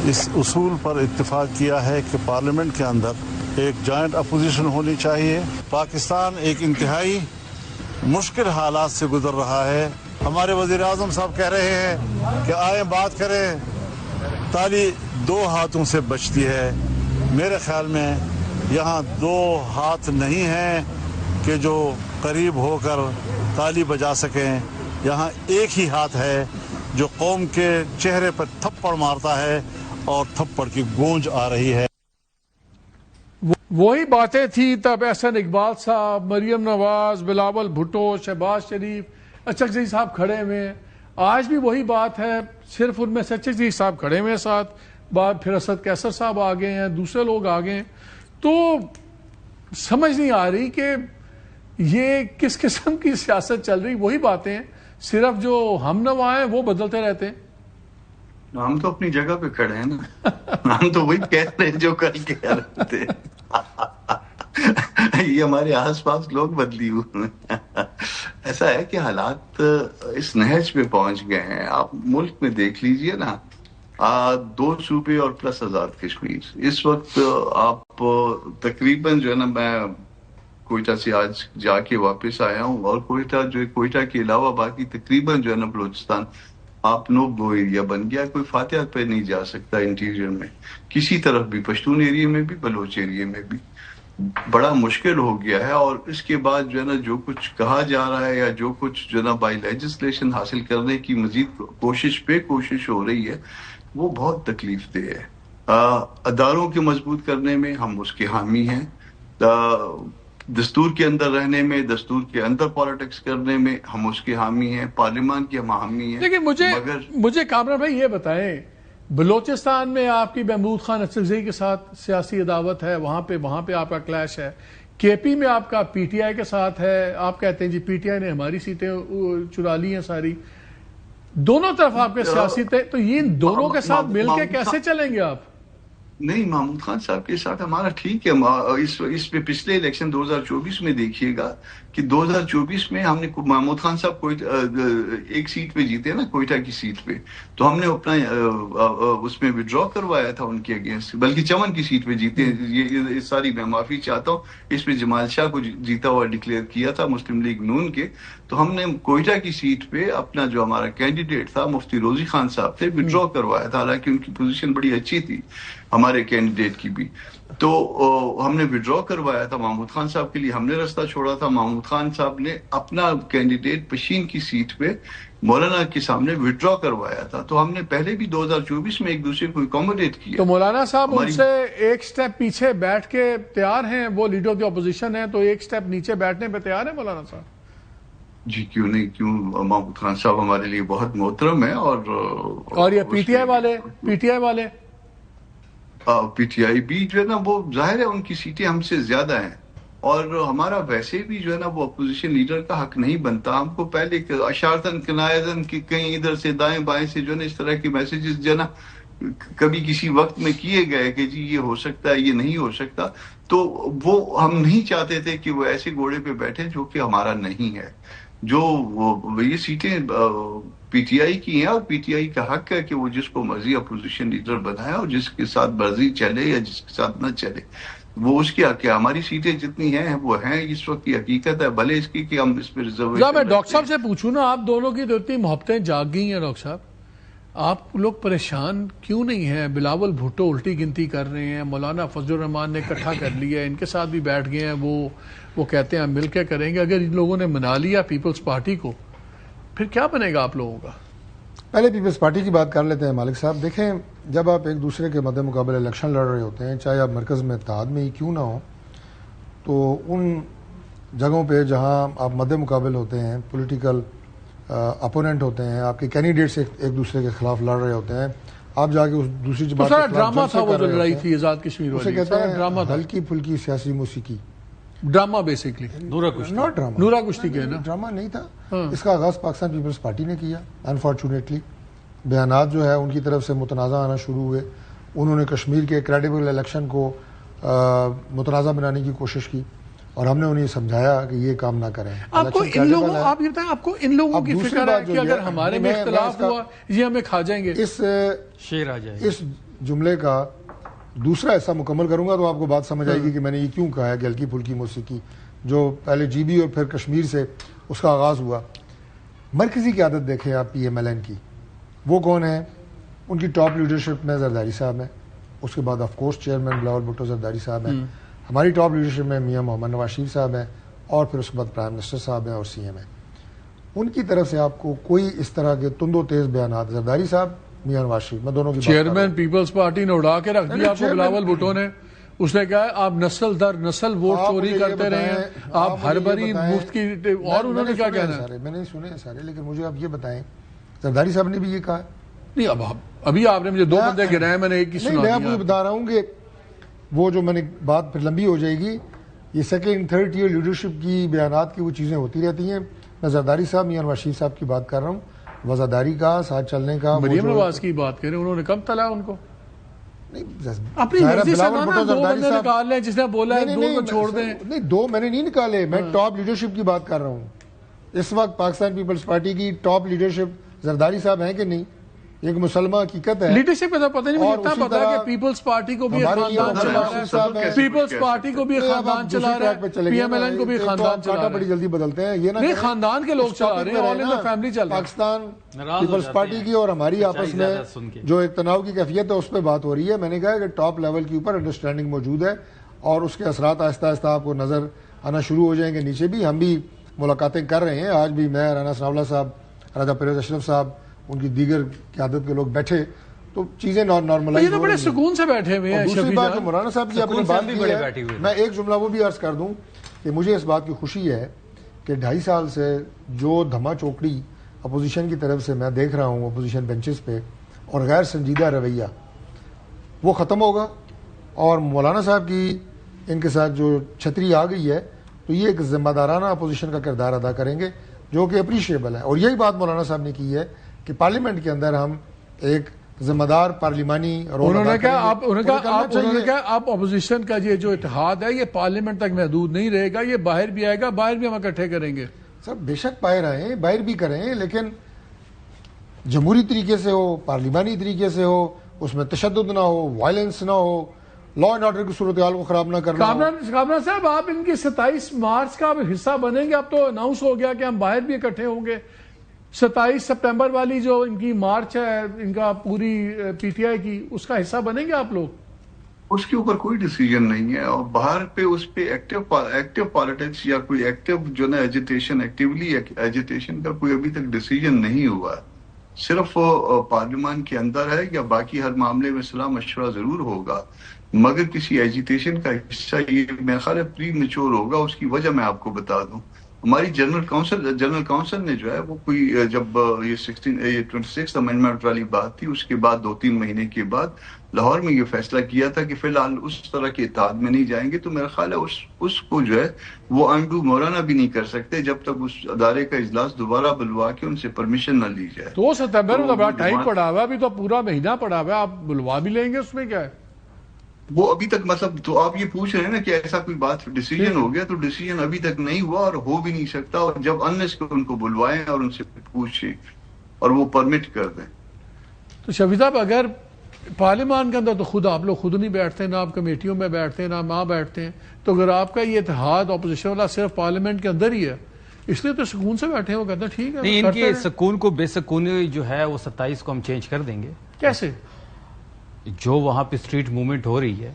اس اصول پر اتفاق کیا ہے کہ پارلیمنٹ کے اندر ایک جوائنٹ اپوزیشن ہونی چاہیے. پاکستان ایک انتہائی مشکل حالات سے گزر رہا ہے. ہمارے وزیر اعظم صاحب کہہ رہے ہیں کہ آئیں بات کریں، تالی دو ہاتھوں سے بچتی ہے. میرے خیال میں یہاں دو ہاتھ نہیں ہیں کہ جو قریب ہو کر تالی بجا سکیں. یہاں ایک ہی ہاتھ ہے جو قوم کے چہرے پر تھپڑ مارتا ہے اور تھپڑ کی گونج آ رہی ہے. وہی باتیں تھیں تب احسن اقبال صاحب، مریم نواز، بلاول بھٹو، شہباز شریف، اچکزئی صاحب کھڑے ہوئے. آج بھی وہی بات ہے، صرف ان میں سے اچکزئی صاحب کھڑے ہوئے ساتھ، بعد پھر اسد کیسر صاحب آ گئے ہیں، دوسرے لوگ آ گئے ہیں. تو سمجھ نہیں آ رہی کہ یہ کس قسم کی سیاست چل رہی. وہی باتیں ہیں، صرف جو ہم نوا ہیں وہ بدلتے رہتے ہیں. ہم تو اپنی جگہ پہ کھڑے ہیں نا، ہم تو وہی کہہ رہے ہیں جو کل کہہ رہے تھے. یہ ہمارے آس پاس لوگ بدلی ہوئے ہیں. ایسا ہے کہ حالات اس نہج پہ پہنچ گئے ہیں. آپ ملک میں دیکھ لیجئے نا، 2 صوبے اور پلس آزاد کشمیر. اس وقت آپ تقریباً جو ہے نا، میں کوئٹہ سے آج جا کے واپس آیا ہوں، اور کوئٹہ کے علاوہ باقی تقریباً جو ہے نا بلوچستان آپ نو گو ایریا بن گیا. کوئی فاتحہ پہ نہیں جا سکتا انٹیریئر میں کسی طرف بھی، پشتون ایریا میں بھی، بلوچ ایریا میں بھی. بڑا مشکل ہو گیا ہے. اور اس کے بعد جو ہے نا جو کچھ کہا جا رہا ہے یا جو کچھ جو ہے نا بائی لیجسلیشن حاصل کرنے کی مزید کوشش ہو رہی ہے، وہ بہت تکلیف دہ ہے. اداروں کے مضبوط کرنے میں ہم اس کے حامی ہیں، دستور کے اندر رہنے میں، دستور کے اندر پالیٹکس کرنے میں ہم اس کے حامی ہیں، پارلیمان کے ہم حامی ہیں. لیکن مجھے کامران بھائی یہ بتائیں، بلوچستان میں آپ کی محمود خان اچکزئی کے ساتھ سیاسی عداوت ہے، وہاں پہ آپ کا کلیش ہے. کے پی میں آپ کا پی ٹی آئی کے ساتھ ہے، آپ کہتے ہیں جی پی ٹی آئی نے ہماری سیٹیں چرا لی ہیں ساری. دونوں طرف آپ کے سیاسی تھے، تو یہ دونوں کے ساتھ مل کے کیسے چلیں گے آپ؟ نہیں، محمود خان صاحب کے ساتھ ہمارا ٹھیک ہے. اس میں پچھلے الیکشن 2024 میں دیکھیے گا کہ 2024 میں ہم نے محمود خان صاحب ایک سیٹ پہ جیتے نا، کوئٹہ کی سیٹ پہ، تو ہم نے اپنا اس میں وڈرا کروایا تھا ان کے اگینسٹ، بلکہ چمن کی سیٹ پہ جیتے. یہ ساری میں معافی چاہتا ہوں، اس پہ جمال شاہ کو جیتا ہوا ڈکلیئر کیا تھا مسلم لیگ نون کے. تو ہم نے کوئٹہ کی سیٹ پہ اپنا جو ہمارا کینڈیڈیٹ تھا مفتی روزی خان صاحب تھے، وڈرا کروایا تھا، حالانکہ ان کی پوزیشن بڑی اچھی تھی ہمارے کینڈیڈیٹ کی بھی. تو ہم نے وڈرا کروایا تھا محمود خان صاحب کے لیے، ہم نے راستہ چھوڑا تھا. محمود خان صاحب نے اپنا کینڈیڈیٹ پشین کی سیٹ پہ مولانا کے سامنے وڈرا کروایا تھا. تو ہم نے پہلے بھی 2024 میں ایک دوسرے کو اکوموڈیٹ کیا. تو مولانا صاحب ان سے ایک سٹیپ پیچھے بیٹھ کے تیار ہیں؟ وہ لیڈر آف دی اپوزیشن ہیں، تو ایک سٹیپ نیچے بیٹھنے پہ تیار ہیں مولانا صاحب؟ جی کیوں نہیں، کیوں. محمود خان صاحب ہمارے لیے بہت محترم ہے. اور یہ پی ٹی آئی والے پی ٹی آئی بھی جو ہے نا، وہ ظاہر ہے ان کی سیٹیں ہم سے زیادہ ہیں، اور ہمارا ویسے بھی جو ہے نا وہ اپوزیشن لیڈر کا حق نہیں بنتا. ہم کو پہلے اشارتن کنایتن کی کہیں ادھر سے دائیں بائیں سے جو ہے نا اس طرح کے میسیجز جو ہے نا کبھی کسی وقت میں کیے گئے کہ جی یہ ہو سکتا ہے یہ نہیں ہو سکتا, تو وہ ہم نہیں چاہتے تھے کہ وہ ایسے گھوڑے پہ بیٹھے جو کہ ہمارا نہیں ہے. جو یہ سیٹیں پی ٹی آئی کی ہیں, اور پی ٹی آئی کا حق ہے کہ وہ جس کو مرضی اپوزیشن لیڈر بنائے اور جس کے ساتھ مرضی چلے یا جس کے ساتھ نہ چلے, وہ اس کی حق ہے. ہماری سیٹیں جتنی ہیں وہ ہیں, اس وقت کی حقیقت ہے, بھلے اس کی کہ ہم اس پہ ریزرویشن. میں ڈاکٹر صاحب سے پوچھوں نا, آپ دونوں کی تو اتنی محبتیں جاگ گئی ہیں ڈاکٹر صاحب, آپ لوگ پریشان کیوں نہیں ہیں؟ بلاول بھٹو الٹی گنتی کر رہے ہیں, مولانا فضل الرحمان نے اکٹھا کر لیا ہے, ان کے ساتھ بھی بیٹھ گئے ہیں, وہ کہتے ہیں ہم مل کے کریں گے. اگر ان لوگوں نے منا لیا پیپلز پارٹی کو, پھر کیا بنے گا آپ لوگوں کا؟ پہلے پیپلز پارٹی کی بات کر لیتے ہیں مالک صاحب. دیکھیں, جب آپ ایک دوسرے کے مد مقابل الیکشن لڑ رہے ہوتے ہیں, چاہے آپ مرکز میں اتحاد میں ہی کیوں نہ ہو, تو ان جگہوں پہ جہاں آپ مد مقابل ہوتے ہیں, پولیٹیکل اپوننٹ ہوتے ہیں, آپ کے کینڈیڈیٹس ایک دوسرے کے خلاف لڑ رہے ہوتے ہیں, آپ جا کے اس دوسری جماعت کے خلاف ڈرامہ تھا وہ جو لڑائی تھی آزاد کشمیر اسے والی, کہتے ہیں ڈرامہ تھا, ہلکی پھلکی سیاسی موسیقی, ڈرامہ بیسکلی, ناٹ ڈرامہ. نورا کشتی کے نا, ڈرامہ نہیں تھا. اس کا آغاز پاکستان پیپلز پارٹی نے کیا. انفارچونیٹلی بیانات جو ہے ان کی طرف سے متنازع آنا شروع ہوئے. انہوں نے کشمیر کے کریڈیبل الیکشن کو متنازع بنانے کی کوشش کی, اور ہم نے انہیں سمجھایا کہ یہ کام نہ کریں. آپ کو ان لوگوں, آپ یہ بتائیں, آپ کو ان لوگوں کی فکر ہے کہ اگر ہمارے میں اختلاف ہوا یہ ہمیں کھا جائیں گے؟ شیر آ جائے. اس جملے کا دوسرا حصہ مکمل کروں گا تو آپ کو بات سمجھ آئے گی کہ میں نے یہ کیوں کہا ہے کہ ہلکی پھلکی موسیقی, جو پہلے جی بی اور پھر کشمیر سے اس کا آغاز ہوا. مرکزی قیادت دیکھیں آپ پی ایم ایل این کی, وہ کون ہیں؟ ان کی ٹاپ لیڈرشپ میں زرداری صاحب ہیں, اس کے بعد of course chairman Bilawal Bhutto Zardari صاحب ہیں, ہماری ٹاپ لیڈرشپ میں میاں محمد نواز شریف صاحب ہیں, اور پھر اس کے بعد پرائم منسٹر صاحب ہیں اور سی ایم ہیں. ان کی طرف سے آپ کو کوئی اس طرح کے تند و تیز بیانات, زرداری صاحب, میاں نواز شریف, میں دونوں کی چیئرمین پیپلز پارٹی نے اڑا کے رکھ دیا آپ کو بلاول بھٹو نے. اس نے کہا آپ نسل در نسل ووٹ چوری کرتے رہے ہیں, آپ ہر بری مفت کی, اور انہوں نے کیا کہنا ہے؟ میں نے سنے سارے, لیکن مجھے آپ یہ بتائیں, زرداری صاحب نے بھی یہ کہا ہے. نہیں, ابھی آپ نے مجھے دو بندے گرائے, میں نے ایک کی سنا. میں آپ کو بتا رہا ہوں کہ وہ جو میں نے بات پھر لمبی ہو جائے گی, یہ سیکنڈ تھرڈ ٹیئر لیڈرشپ کی بیانات کی وہ چیزیں ہوتی رہتی ہیں. میں زرداری صاحب, میاں نواز شریف صاحب کی بات کر رہا ہوں, وفاداری کا, ساتھ چلنے کا. مریم نواز کی بات کریں, انہوں نے کم تلا ان کو اپنی مرضی سے دو بندے نکال لیں, جس نے بولا ہے دو کو چھوڑ دیں. نہیں, دو میں نے نہیں نکالے, میں ٹاپ لیڈرشپ کی بات کر رہا ہوں. اس وقت پاکستان پیپلز پارٹی کی ٹاپ لیڈرشپ زرداری صاحب ہیں کہ نہیں, ایک مسلمہ حقیقت ہے. لیڈرشپ کا پتہ نہیں, مجھے اتنا پتا ہے کہ پیپلز پارٹی کو بھی خاندان چلا رہا ہے, پیپلز پارٹی کو بھی خاندان چلا رہا ہے, پی ایم ایل این کو بھی خاندان چلا رہا ہے. بڑی جلدی بدلتے ہیں یہ نہیں, خاندان کے لوگ چلا رہے ہیں, آل ان دی فیملی چل رہا ہے. پاکستان پیپلز پارٹی کی اور ہماری آپس میں جو ایک تناؤ کی کیفیت ہے اس پہ بات ہو رہی ہے. میں نے کہا کہ ٹاپ لیول کے اوپر انڈرسٹینڈنگ موجود ہے, اور اس کے اثرات آہستہ آہستہ آپ کو نظر آنا شروع ہو جائیں گے نیچے بھی. ہم بھی ملاقاتیں کر رہے ہیں, آج بھی میں, رانا ثناءاللہ صاحب, راجہ پرویز اشرف صاحب, ان کی دیگر قیادت کے لوگ بیٹھے, تو چیزیں نارملائز. یہ تو بڑے سکون سے بیٹھے ہوئے ہیں. دوسری بات جو مولانا صاحب کی اپنی بات کی ہے, میں ایک جملہ وہ بھی عرض کر دوں کہ مجھے اس بات کی خوشی ہے کہ 2.5 سال سے جو دھما چوکڑی اپوزیشن کی طرف سے میں دیکھ رہا ہوں اپوزیشن بینچز پہ, اور غیر سنجیدہ رویہ, وہ ختم ہوگا. اور مولانا صاحب کی ان کے ساتھ جو چھتری آ گئی ہے, تو یہ ایک ذمہ دارانہ اپوزیشن کا کردار ادا کریں گے, جو کہ اپریشیبل ہے. اور یہی بات مولانا صاحب نے کی ہے کہ پارلیمنٹ کے اندر ہم ایک ذمہ دار پارلیمانی رول ادا کریں گے. انہوں نے کہا آپ اپوزیشن کا یہ جو اتحاد ہے یہ پارلیمنٹ تک محدود نہیں رہے گا, یہ باہر بھی آئے گا, باہر بھی ہم اکٹھے کریں گے. سر بے شک باہر آئیں, باہر بھی کریں, لیکن جمہوری طریقے سے ہو, پارلیمانی طریقے سے ہو, اس میں تشدد نہ ہو, وائلنس نہ ہو, لا اینڈ آرڈر کی صورتحال کو خراب نہ کرنا. کامران صاحب, آپ ان کی 27 مارچ کا حصہ بنیں گے؟ اب تو اناؤنس ہو گیا کہ ہم باہر بھی اکٹھے ہوں گے. 27 سپٹمبر والی جو ان کی مارچ ہے, ان کا پوری پی ٹی آئی کی, اس کا حصہ بنیں گے آپ لوگ؟ اس کے اوپر کوئی ڈیسیجن نہیں ہے, اور باہر پہ اس پہ ایکٹیو پالیٹکس یا کوئی ایکٹیو جو نا ایجیٹیشن, ایکٹیولی ایجیٹیشن کا کوئی ابھی تک ڈیسیجن نہیں ہوا. صرف پارلیمان کے اندر ہے, یا باقی ہر معاملے میں صلاح مشورہ ضرور ہوگا, مگر کسی ایجیٹیشن کا حصہ یہ میرا خیال ہے پری میچور ہوگا. اس کی وجہ میں آپ کو بتا دوں, ہماری جنرل کونسل نے جو ہے وہ کوئی جب یہ 26 امینڈمنٹ والی بات تھی, اس کے بعد 2-3 مہینے کے بعد لاہور میں یہ فیصلہ کیا تھا کہ فی الحال اس طرح کے اتحاد میں نہیں جائیں گے، تو میرا خیال ہے اس کو جو ہے وہ انڈو مولانا بھی نہیں کر سکتے جب تک اس ادارے کا اجلاس دوبارہ بلوا کے ان سے پرمیشن نہ لی جائے. تو ستمبر میں بڑا ٹائم پڑا ہوا ہے، ابھی تو پورا مہینہ پڑا ہوا ہے، آپ بلوا بھی لیں گے، اس میں کیا ہے؟ وہ ابھی تک مطلب تو آپ یہ پوچھ رہے ہیں نا کہ ایسا کوئی بات ڈیسیجن ہو گیا، تو ڈیسیجن ابھی تک نہیں ہوا اور ہو بھی نہیں سکتا، اور جب انلیس کو ان کو بلوائیں اور ان سے پوچھیں اور وہ پرمٹ کر دیں. تو شفیع صاحب اگر پارلیمان کے اندر تو خود آپ لوگ خود نہیں بیٹھتے، نہ آپ کمیٹیوں میں بیٹھتے ہیں، نہ وہاں بیٹھتے ہیں، تو اگر آپ کا یہ اتحاد اپوزیشن والا صرف پارلیمنٹ کے اندر ہی ہے، اس لیے تو سکون سے بیٹھے ہیں، وہ کہتے ہیں ٹھیک ہے نہیں، ان کے سکون کو بے سکونی جو ہے وہ 27 کو ہم چینج کر دیں گے. کیسے؟ جو وہاں پہ اسٹریٹ موومنٹ ہو رہی ہے،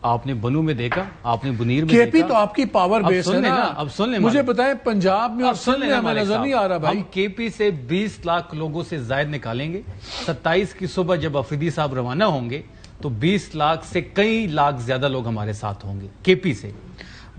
آپ نے بنو میں دیکھا، آپ نے بنیر میں کے پی دیکھا. تو آپ کی پاور بیس ہے نا. اب سن لیں مجھے بتائیں پنجاب میں اور سندھ میں ہمیں نظر نہیں آ رہا بھائی. ہم کے پی سے 20 لاکھ لوگوں سے زائد نکالیں گے. 27 کی صبح جب افریدی صاحب روانہ ہوں گے تو 20 لاکھ سے کئی لاکھ زیادہ لوگ ہمارے ساتھ ہوں گے کے پی سے.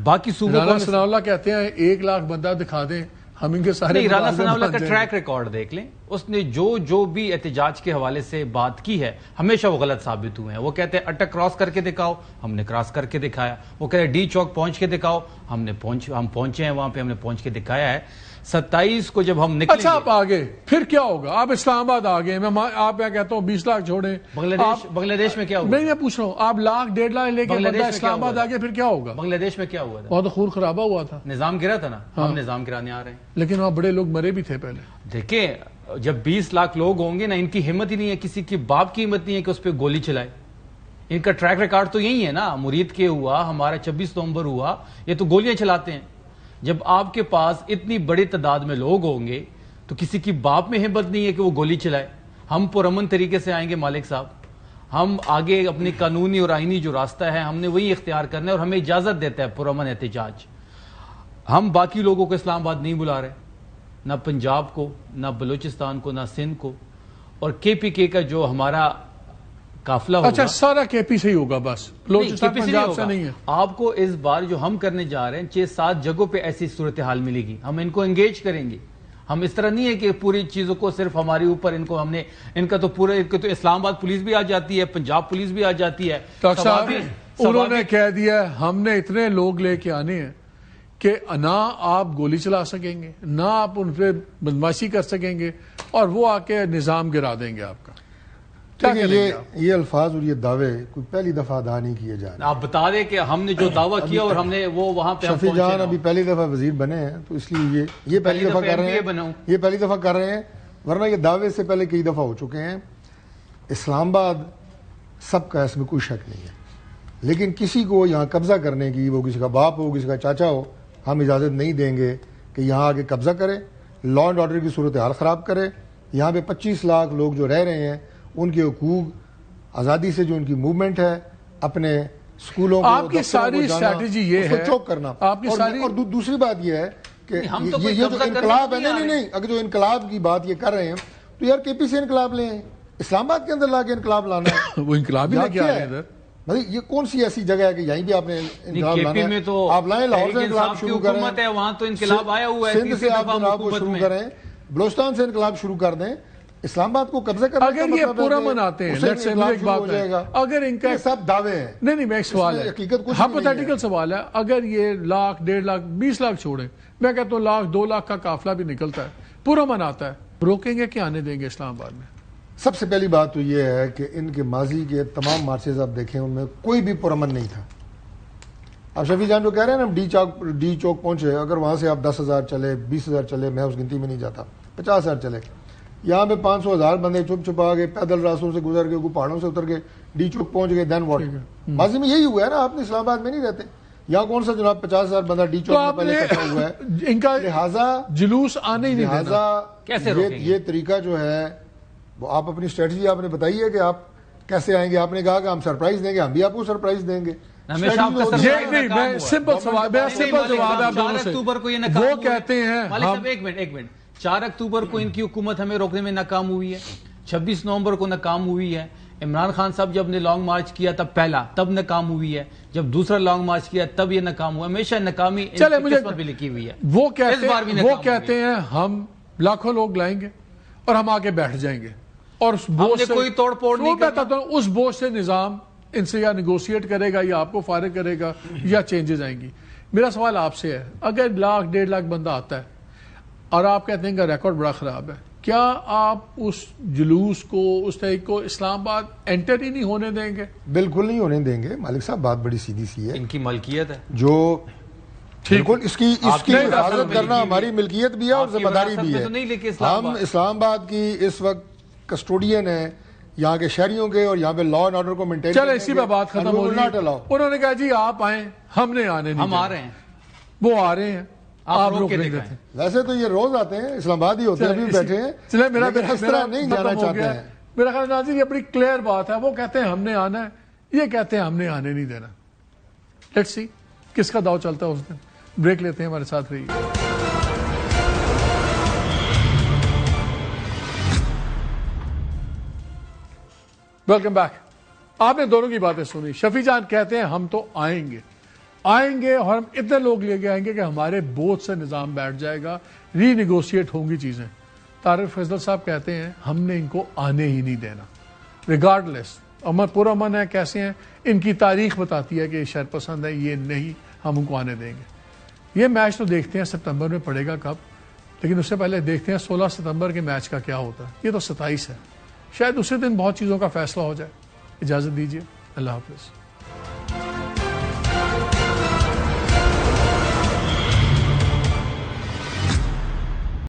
باقی صوبوں رانا ثناء اللہ کہتے ہیں 1 لاکھ بندہ دکھا دیں، ہم ان کے سارے رانا ثناء اللہ کا ٹریک ریکارڈ دیکھ لیں. اس نے جو بھی احتجاج کے حوالے سے بات کی ہے ہمیشہ وہ غلط ثابت ہوئے ہیں. وہ کہتے ہیں اٹک کراس کر کے دکھاؤ، ہم نے کراس کر کے دکھایا. وہ کہتے ہیں ڈی چوک پہنچ کے دکھاؤ، ہم پہنچے ہیں وہاں پہ، ہم نے پہنچ کے دکھایا ہے. 27 کو جب ہم نکلیں اچھا آپ آگے پھر کیا ہوگا؟ آپ اسلام آباد آگے، آپ میں کہتا ہوں 20 لاکھ چھوڑیں. بنگلہ دیش میں کیا ہوا؟ میں پوچھ رہا ہوں، آپ 1 لاکھ 1.5 لاکھ لے کے بندہ اسلام آباد آگے پھر کیا ہوگا؟ بنگلہ دیش میں کیا ہوا تھا؟ وہاں تو خون خرابہ ہوا تھا، نظام گرا تھا نا. ہم نظام گرانے آ رہے ہیں، لیکن وہاں بڑے لوگ مرے بھی تھے پہلے. دیکھیں جب 20 لاکھ لوگ ہوں گے نا، ان کی ہمت ہی نہیں ہے، کسی کی باپ کی ہمت نہیں ہے کہ اس پہ گولی چلائے. ان کا ٹریک ریکارڈ تو یہی ہے نا. مرید کے ہوا، ہمارا 26 نومبر ہوا، یہ تو گولیاں چلاتے ہیں. جب آپ کے پاس اتنی بڑی تعداد میں لوگ ہوں گے تو کسی کی باپ میں ہمت نہیں ہے کہ وہ گولی چلائے. ہم پرامن طریقے سے آئیں گے مالک صاحب. ہم آگے اپنی قانونی اور آئینی جو راستہ ہے ہم نے وہی اختیار کرنا ہے، اور ہمیں اجازت دیتا ہے پرامن احتجاج. ہم باقی لوگوں کو اسلام آباد نہیں بلا رہے، نہ پنجاب کو، نہ بلوچستان کو، نہ سندھ کو. اور کے پی کے کا جو ہمارا قافلہ ہوگا، اچھا سارا کے پی سے ہی ہوگا، بس بلوچستان نہیں، پنجاب سے نہیں ہے. آپ کو اس بار جو ہم کرنے جا رہے ہیں 6-7 جگہوں پہ ایسی صورتحال ملے گی. ہم ان کو انگیج کریں گے. ہم اس طرح نہیں ہے کہ پوری چیزوں کو صرف ہمارے اوپر ان کا تو پورا تو اسلام آباد پولیس بھی آ جاتی ہے، پنجاب پولیس بھی آ جاتی ہے. ڈاکٹر صاحب انہوں نے کہہ دیا ہم نے اتنے لوگ لے کے آنے ہیں کہ نہ آپ گولی چلا سکیں گے، نہ آپ ان پہ بدماشی کر سکیں گے، اور وہ آ کے نظام گرا دیں گے آپ کا. یہ الفاظ اور یہ دعوے کوئی پہلی دفعہ ادا نہیں کیے جا رہے. آپ بتا دیں کہ ہم نے جو دعویٰ کیا اور ہم نے وہ وہاں پہ شفیع جان ابھی پہلی دفعہ وزیر بنے ہیں تو اس لیے یہ پہلی دفعہ کر رہے ہیں، یہ پہلی دفعہ کر رہے ہیں، ورنہ یہ دعوے سے پہلے کئی دفعہ ہو چکے ہیں. اسلام آباد سب کا اس میں کوئی شک نہیں ہے، لیکن کسی کو یہاں قبضہ کرنے کی، وہ کسی کا باپ ہو، کسی کا چاچا ہو، ہم اجازت نہیں دیں گے کہ یہاں آ کے قبضہ کرے، لا اینڈ آرڈر کی صورتحال خراب کرے. یہاں پہ 25 لاکھ لوگ جو رہ رہے ہیں ان کے حقوق، آزادی سے جو ان کی موومنٹ ہے، اپنے سکولوں کو، آپ کی ساری اسٹریٹجی یہ ہے چوک کرنا. اور دوسری بات یہ ہے کہ یہ جو انقلاب ہے، نہیں، اگر جو انقلاب کی بات یہ کر رہے ہیں تو یار کے پی سے انقلاب لیں، اسلام آباد کے اندر لا کے انقلاب لانا ہے. وہ انقلاب ہی لے کے آ رہے ہیں ادھر. یہ کون سی ایسی جگہ ہے کہ یہیں بھی آپ نے انقلاب لانا ہے؟ تو آپ لائیں لاہور سے انقلاب شروع کریں، وہاں تو انقلاب آیا ہوا ہے، سندھ سے آپ انقلاب کو شروع کریں، بلوچستان سے انقلاب شروع کر دیں. اسلام آباد کو قبضہ کرنے اگر یہ پورا مناتے ہیں، ایک بات ہے، اگر ان کا سب دعوے ہیں. نہیں میں ایک سوال ہے، ہائپوتھیٹیکل سوال ہے، اگر یہ 1 لاکھ 1.5 لاکھ 20 لاکھ چھوڑیں، میں کہتا ہوں 1 لاکھ 2 لاکھ کا قافلہ بھی نکلتا ہے، پورا مناتا ہے، روکیں گے کہ آنے دیں گے اسلام آباد میں؟ سب سے پہلی بات تو یہ ہے کہ ان کے ماضی کے تمام مارچز آپ دیکھیں ان میں کوئی بھی پرامن نہیں تھا. اب شفیع جان جو کہہ رہے ہیں نا ڈی چوک پہنچے، اگر وہاں سے آپ 10,000 چلے، 20,000 چلے، میں اس گنتی میں نہیں جاتا، 50,000 چلے، یہاں پہ 500,000 بندے چھپ چھپا گئے، پیدل راستوں سے گزر گئے، پہاڑوں سے اتر گئے، ڈی چوک پہنچ گئے، دین واٹ. ماضی میں یہی ہوا ہے نا. آپ نے اسلام آباد میں نہیں رہتے، یہاں کون سا جناب 50,000 بندہ ڈی چوک میں پہلے اکٹھا ہوا ہے. ان کا لہٰذا جلوس آنے ہی نہیں دینا. یہ طریقہ جو ہے وہ آپ اپنی اسٹریٹجی آپ نے بتائی ہے کہ آپ کیسے آئیں گے. آپ نے کہا کہ ہم سرپرائز دیں گے، ہم بھی آپ کو سرپرائز دیں گے. میں سمپل جواب ہے آپ دونوں سے. وہ کہتے ہیں 4 اکتوبر کو ان کی حکومت ہمیں روکنے میں ناکام ہوئی ہے، 26 نومبر کو ناکام ہوئی ہے. عمران خان صاحب جب نے لانگ مارچ کیا تب پہلا، تب ناکام ہوئی ہے. جب دوسرا لانگ مارچ کیا تب یہ ناکام ہوا. ہمیشہ ناکامی قسمت بھی لکھی ہوئی ہے. وہ کہتے ہیں ہم لاکھوں لوگ لائیں گے اور ہم آ کے بیٹھ جائیں گے. اور اس بوجھ نے سے کوئی توڑ پھوڑ نہیں میں بتاتا ہوں، اس بوجھ سے نظام ان سے یا نیگوشیٹ کرے گا یا آپ کو فارغ کرے گا یا چینجز آئیں گی. میرا سوال آپ سے ہے، اگر 1 لاکھ 1.5 لاکھ بندہ آتا ہے اور آپ کہتے ہیں کہ ریکارڈ بڑا خراب ہے، کیا آپ اس جلوس کو، اس تحریک کو اسلام آباد انٹر ہی نہیں ہونے دیں گے؟ بالکل نہیں ہونے دیں گے مالک صاحب. بات بڑی سیدھی سی ہے. ان کی ملکیت ہے جو بالکل اس کی کی حفاظت کرنا ہماری ملکیت بھی ہے اور آپ کی ذمہ داری وراثت بھی میں تو نہیں لکھے ہے. اسلام ہم آباد. اسلام آباد کی اس وقت کسٹوڈین ہیں یہاں کے شہریوں کے، اور یہاں پہ لا اینڈ آرڈر کو مینٹین چلے اسی پہ بات ختم ہو گئی. انہوں نے کہا جی آپ آئیں، ہم نے آنے نہیں ہم دینا. آ رہے ہیں، وہ آ رہے ہیں، آپ روک روک کے نہیں دکھائیں. دیتے. ویسے تو یہ روز آتے ہیں، اسلام آباد ہی ہوتے ہیں، ابھی بھی بیٹھے ہیں. چلے میرا لیکن اس طرح نہیں جانا چاہتے ہیں. میرا خیال ناظرین یہ بڑی کلیئر بات ہے. وہ کہتے ہیں ہم نے آنا ہے، یہ کہتے ہیں ہم نے آنے نہیں دینا. لیٹس سی کس کا داؤ چلتا ہے اس دن. بریک لیتے ہیں، ہمارے ساتھ رہیے. Welcome back. آپ نے دونوں کی باتیں سنی. شفیع جان کہتے ہیں ہم تو آئیں گے اور ہم اتنے لوگ لے کے آئیں گے کہ ہمارے بوجھ سے نظام بیٹھ جائے گا، ری نیگوشیٹ ہوں گی چیزیں. طارق فیصل صاحب کہتے ہیں ہم نے ان کو آنے ہی نہیں دینا ریگارڈ لیس. پورا امن ہے، کیسے ہیں، ان کی تاریخ بتاتی ہے کہ یہ شر پسند ہے، یہ نہیں، ہم ان کو آنے دیں گے. یہ میچ تو دیکھتے ہیں ستمبر میں پڑے گا کب، لیکن اس سے پہلے دیکھتے ہیں 16 ستمبر کے میچ کا کیا ہوتا ہے. یہ تو 27 ہے، شاید اسی دن بہت چیزوں کا فیصلہ ہو جائے. اجازت دیجیے، اللہ حافظ.